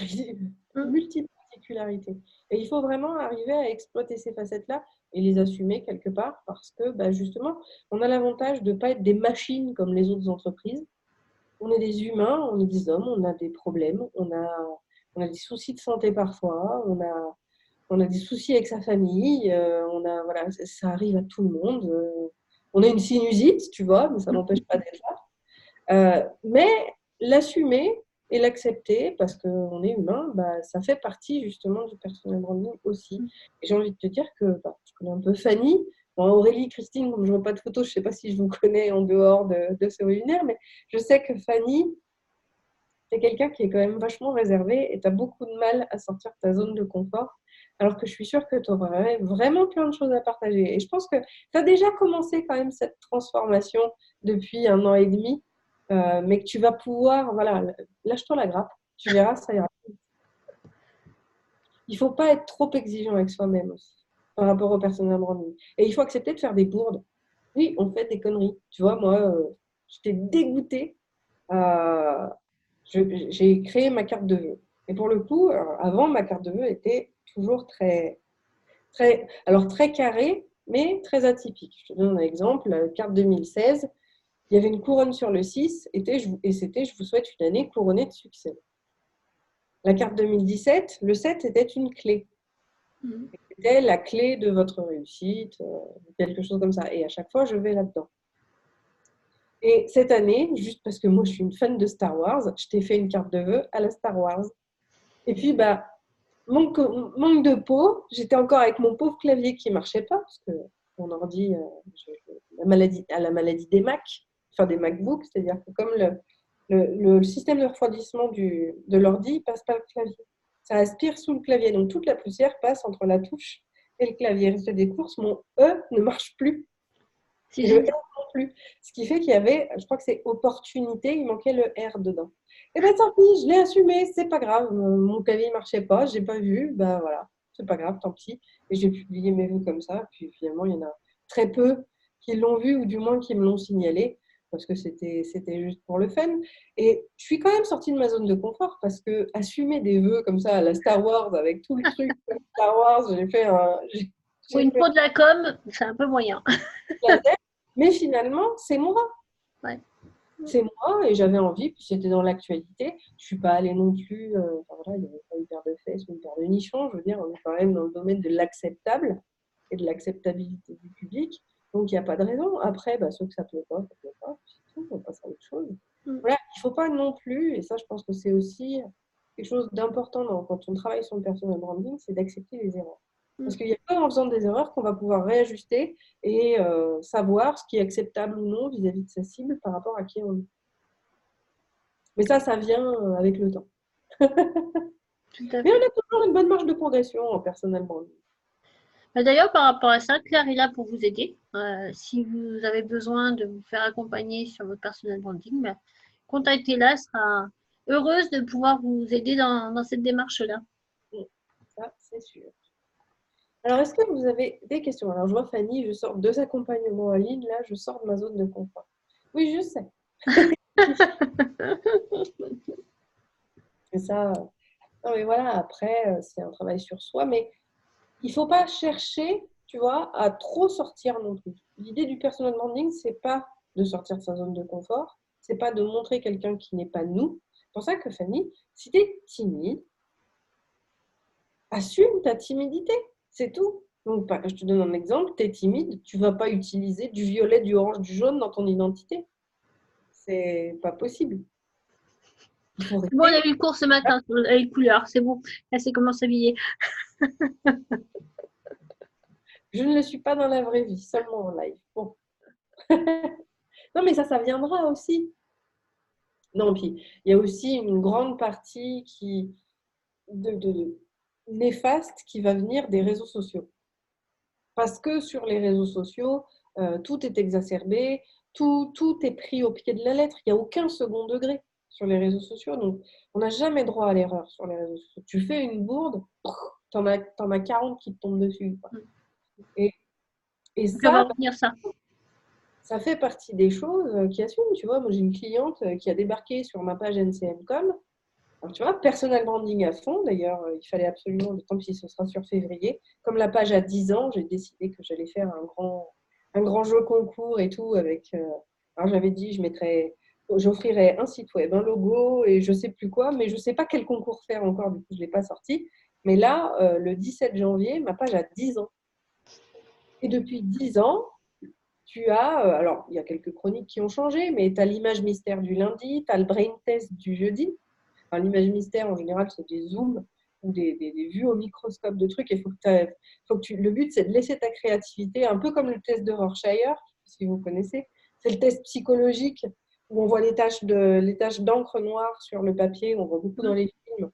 particularités. Et il faut vraiment arriver à exploiter ces facettes-là et les assumer quelque part parce que justement, on a l'avantage de ne pas être des machines comme les autres entreprises. On est des humains, on est des hommes, on a des problèmes, on a des soucis de santé parfois, on a des soucis avec sa famille, voilà, ça arrive à tout le monde. On a une sinusite, tu vois, mais ça n'empêche pas d'être là. Mais l'assumer et l'accepter, parce qu'on est humain, ça fait partie justement du personal branding aussi. Et j'ai envie de te dire que je connais un peu Fanny. Bon, Aurélie, Christine, comme je ne vois pas de photos, je ne sais pas si je vous connais en dehors de ce webinaire, mais je sais que Fanny, c'est quelqu'un qui est quand même vachement réservé et tu as beaucoup de mal à sortir de ta zone de confort, alors que je suis sûre que tu aurais vraiment plein de choses à partager. Et je pense que tu as déjà commencé quand même cette transformation depuis 1 an et demi, mais que tu vas pouvoir, voilà, lâche-toi la grappe, tu verras, ça ira. Il ne faut pas être trop exigeant avec soi-même aussi, par rapport au personal branding. Et il faut accepter de faire des bourdes. Oui, on fait des conneries. Tu vois, moi, j'étais dégoûtée. J'ai créé ma carte de vœux. Et pour le coup, avant, ma carte de vœux était toujours très carrée, mais très atypique. Je te donne un exemple. La carte 2016, il y avait une couronne sur le 6, et c'était « Je vous souhaite une année couronnée de succès ». La carte 2017, le 7 était une clé. C'était la clé de votre réussite, quelque chose comme ça. Et à chaque fois, je vais là-dedans. Et cette année, juste parce que moi, je suis une fan de Star Wars, je t'ai fait une carte de vœux à la Star Wars. Et puis, manque de peau, j'étais encore avec mon pauvre clavier qui ne marchait pas, parce que mon ordi, la maladie des Mac, enfin des MacBooks, c'est-à-dire que comme le système de refroidissement de l'ordi passe par le clavier. Ça aspire sous le clavier, donc toute la poussière passe entre la touche et le clavier. Résultat des courses, mon E ne marche plus. Et le R non plus. Ce qui fait qu'il y avait, je crois que c'est opportunité, il manquait le R dedans. Et bien tant pis, je l'ai assumé, c'est pas grave. Mon clavier ne marchait pas, je n'ai pas vu, voilà, c'est pas grave, tant pis. Et j'ai publié mes vœux comme ça. Puis finalement, il y en a très peu qui l'ont vu, ou du moins qui me l'ont signalé, parce que c'était juste pour le fun. Et je suis quand même sortie de ma zone de confort, parce que assumer des vœux comme ça à la Star Wars, avec tout le truc Star Wars, j'ai fait un... Ou une peau de la com, c'est un peu moyen. Mais finalement, c'est moi. Ouais. C'est moi, et j'avais envie, puis c'était dans l'actualité. Je ne suis pas allée non plus, voilà, il n'y avait pas une paire de fesses ou une paire de nichons. Je veux dire, on est quand même dans le domaine de l'acceptable et de l'acceptabilité du public. Donc, il n'y a pas de raison. Après, ceux que ça ne plaît pas, ça ne plaît pas. C'est tout, on passe à autre chose. Mm. Voilà, il ne faut pas non plus, et ça, je pense que c'est aussi quelque chose d'important quand on travaille sur le personal branding, c'est d'accepter les erreurs. Parce qu'il n'y a pas en faisant des erreurs qu'on va pouvoir réajuster et savoir ce qui est acceptable ou non vis-à-vis de sa cible par rapport à qui on est. Mais ça vient avec le temps. Tout à Mais fait. on a toujours une bonne marge de progression en personal branding. D'ailleurs, par rapport à ça, Claire est là pour vous aider. Si vous avez besoin de vous faire accompagner sur votre personal branding, contactez-la, elle sera heureuse de pouvoir vous aider dans cette démarche-là. Ça, c'est sûr. Alors, est-ce que vous avez des questions? Alors, je vois Fanny, je sors 2 accompagnements en ligne, là, je sors de ma zone de confort. Oui, je sais. Mais ça, non, mais voilà, après, c'est un travail sur soi, mais il ne faut pas chercher, tu vois, à trop sortir non plus. L'idée du personal branding, c'est pas de sortir de sa zone de confort, c'est pas de montrer quelqu'un qui n'est pas nous. C'est pour ça que Fanny, si tu es timide, assume ta timidité, c'est tout. Donc, je te donne un exemple, tu es timide, tu ne vas pas utiliser du violet, du orange, du jaune dans ton identité. C'est pas possible. Il faut Bon, on a rester. eu le cours ce matin sur les couleurs, c'est bon. Elle sait comment s'habiller. Je ne le suis pas dans la vraie vie, seulement en live. Bon. Non, mais ça viendra aussi. Non, puis il y a aussi une grande partie de néfaste qui va venir des réseaux sociaux. Parce que sur les réseaux sociaux, tout est exacerbé, tout est pris au pied de la lettre. Il n'y a aucun second degré sur les réseaux sociaux. Donc, on n'a jamais droit à l'erreur sur les réseaux sociaux. Tu fais une bourde, tu en as 40 qui te tombent dessus. Quoi. Et Ça va ça, revenir, ça. ça fait partie des choses qui assument. Tu vois, moi, j'ai une cliente qui a débarqué sur ma page NCMcom. Alors, tu vois, personal branding à fond. D'ailleurs, il fallait absolument, tant pis, ce sera sur février. Comme la page a 10 ans, j'ai décidé que j'allais faire un grand jeu concours et tout. Alors, j'avais dit, j'offrirais un site web, un logo et je ne sais plus quoi, mais je ne sais pas quel concours faire encore. Du coup, je ne l'ai pas sorti. Mais là, le 17 janvier, ma page a 10 ans. Et depuis 10 ans, tu as, alors il y a quelques chroniques qui ont changé, mais tu as l'image mystère du lundi, tu as le brain test du jeudi. Enfin, l'image mystère, en général, c'est des zooms ou des vues au microscope de trucs. Le but, c'est de laisser ta créativité, un peu comme le test de Rorschach, si vous connaissez. C'est le test psychologique où on voit les taches d'encre noire sur le papier, on voit beaucoup dans les films.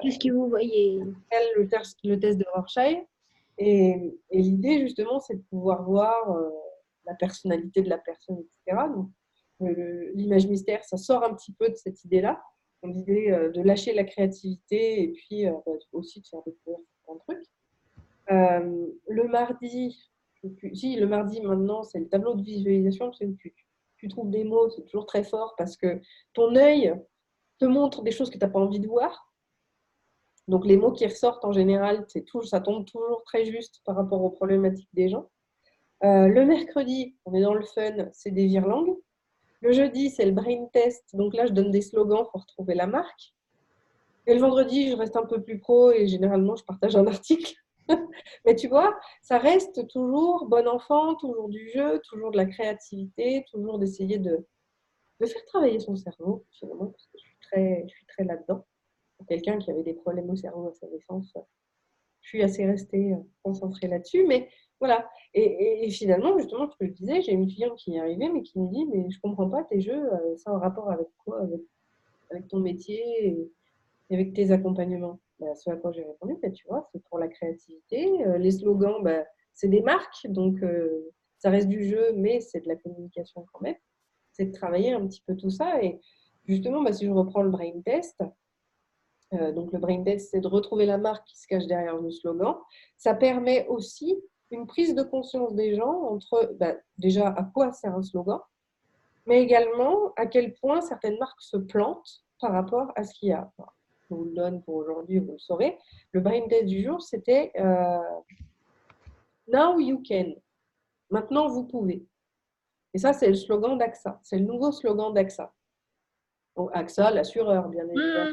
Qu'est-ce que vous voyez? Le test de Rorschach. Et l'idée, justement, c'est de pouvoir voir la personnalité de la personne, etc. Donc, l'image mystère, ça sort un petit peu de cette idée-là, l'idée de lâcher la créativité et puis aussi de faire découvrir certains trucs. Le mardi maintenant, c'est le tableau de visualisation. Tu trouves des mots, c'est toujours très fort parce que ton œil te montre des choses que tu n'as pas envie de voir. Donc, les mots qui ressortent en général, ça tombe toujours très juste par rapport aux problématiques des gens. Le mercredi, on est dans le fun, c'est des virelangues. Le jeudi, c'est le brain test. Donc là, je donne des slogans pour trouver la marque. Et le vendredi, je reste un peu plus pro et généralement, je partage un article. Mais tu vois, ça reste toujours bon enfant, toujours du jeu, toujours de la créativité, toujours d'essayer de faire travailler son cerveau, finalement, parce que je suis très là-dedans. Pour quelqu'un qui avait des problèmes au cerveau à sa naissance, je suis assez restée concentrée là-dessus. Mais voilà. Et finalement, justement, je te le disais, j'ai une cliente qui est arrivée, mais qui me dit, mais je ne comprends pas tes jeux, ça a un rapport avec quoi, avec ton métier et avec tes accompagnements. Ce à quoi j'ai répondu, tu vois, c'est pour la créativité. Les slogans, c'est des marques, donc ça reste du jeu, mais c'est de la communication quand même. C'est de travailler un petit peu tout ça. Et justement, si je reprends le brain test, donc le brain test, c'est de retrouver la marque qui se cache derrière le slogan. Ça permet aussi une prise de conscience des gens entre déjà à quoi sert un slogan, mais également à quel point certaines marques se plantent par rapport à ce qu'il y a. Je vous le donne pour aujourd'hui, vous le saurez. Le brain test du jour, c'était Now you can. Maintenant, vous pouvez. Et ça, c'est le slogan d'AXA. C'est le nouveau slogan d'AXA. Donc, AXA, l'assureur, bien évidemment.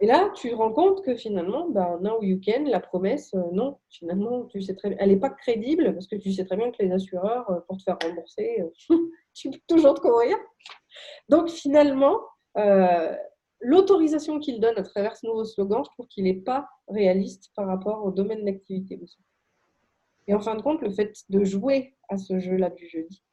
Et là, tu te rends compte que finalement, ben, now you can, la promesse, non, finalement, tu sais très, elle n'est pas crédible parce que tu sais très bien que les assureurs, pour te faire rembourser, tu peux toujours te courir. Donc finalement, l'autorisation qu'il donne à travers ce nouveau slogan, je trouve qu'il n'est pas réaliste par rapport au domaine d'activité aussi. Et en fin de compte, le fait de jouer à ce jeu-là du jeudi,